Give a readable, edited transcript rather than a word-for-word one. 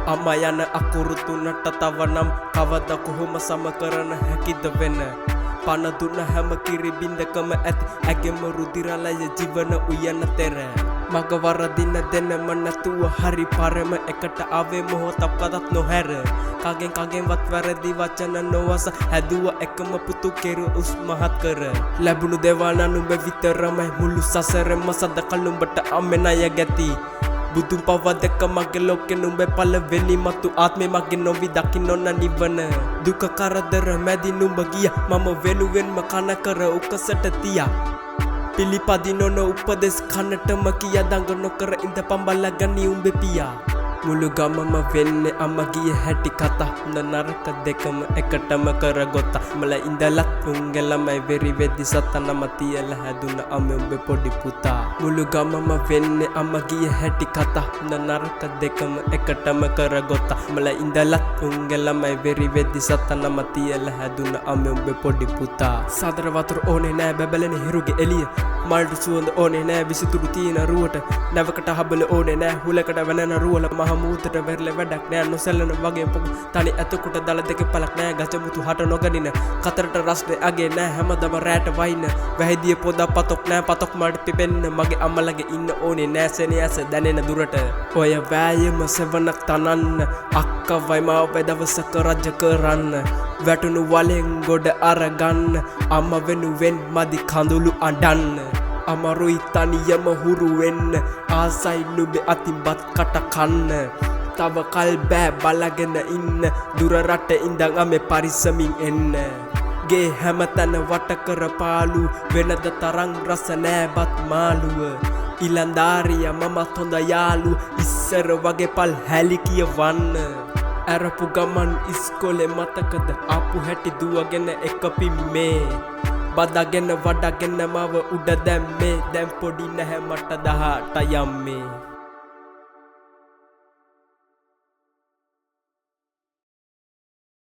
අම්මා යන අකුරු තුනට තව නම් කවද කොහොම සම කරන හැකිද වෙන පන දුන්න හැම කිරි බින්දකම ඇති ඇගෙම රුධිරලය ජීවන උයන තෙර මග වරදින දෙනම නැතුව හරි පරම එකට ආවේ මොහොතක්වත් නොහැර කගෙන්වත් වැරදි වචන නොවස හැදුව එකම පුතු කෙරු උස් මහත් කර ලැබුණු දේවල් නුඹ විතරමයි මුළු සසරෙම සදකල් නුඹට අම්මෙනය ගැති බුදුන් පවදක මගේ ලෝකෙ නුඹේ පළවෙනි මතු ආත්මේ මගේ නොවි දකින්න ඕන නිවන දුක කරදර මැදි නුඹ ගියා මම වෙනුවෙන්ම කන කර උකසට තියා පිළිපදින නො උපදෙස් කනටම කියා දඟ නොකර ඉඳපම් බලගනි උඹේ පියා මුළු ගමම වෙන්නේ අම්මා ගිය හැටි කතා නරක දෙකම එකටම කරගොත මල ඉඳලත් උන්ගේ ළමයි වෙරි වෙද්දි සතනම තියලා හැදුන අම්මේ උඹේ පොඩි පුතා මුළු ගමම වෙන්නේ අම්මා ගිය හැටි කතා නරක දෙකම එකටම කරගොත මල ඉඳලත් උන්ගේ ළමයි වෙරි වෙද්දි සතනම තියලා හැදුන අම්මේ උඹේ පොඩි පුතා සාදර වතුර ඕනේ නෑ බබලෙන හිරුගේ එළිය මල්ඩු සුවඳ ඕනේ නෑ විසිතුරු තියෙන රුවට නැවකට හබල ඕනේ නෑ හුලකට වෙනන රුවල මහමූතට වෙරළ වැඩක් නෑ නොසැලෙන වගේ පොකු තනි ඇතකුට දල දෙක පලක් නෑ ගජමුතු හට නොගනින කතරට රස්නේ අගේ නෑ හැමදම රෑට වයින්න වැහිදිය පොද පතොක් නෑ පතොක් මට පිපෙන්න මගේ අම්මලගේ ඉන්න ඕනේ නෑ සෙනෙ ඇස දැනෙන දුරට ඔය වෑයම සෙවනක් තනන්න අක්කවයි මාවයි දවසක රජ කරන්න වැටුණු වලෙන් ගොඩ අරගන්න අම්ම වෙනුවෙන් මදි කඳුළු අඩන්න අමරුයි තනියම හුරු වෙන්න ආසයි නුඹේ අතින්පත් කට කන්න තව කල් බෑ බලගෙන ඉන්න දුර රට ඉඳන් අමේ පරිස්සමින් එන්න ගේ හැමතැන වට කර පාලු වෙනද තරම් රස නෑබත් මාළුව ඉලන්දාරියා මමත් හොඳ යාළු ඉස්සර වගේ පල් හැලි කියවන්න ඇරපු ගමන් ඉස්කොලේ මතකද ආපු හැටි දුවගෙන එක පිම්මේ බදාගෙන වඩාගෙන මව උඩ දැම්මේ දැන් පොඩි නැහැ මට 18 යම්මේ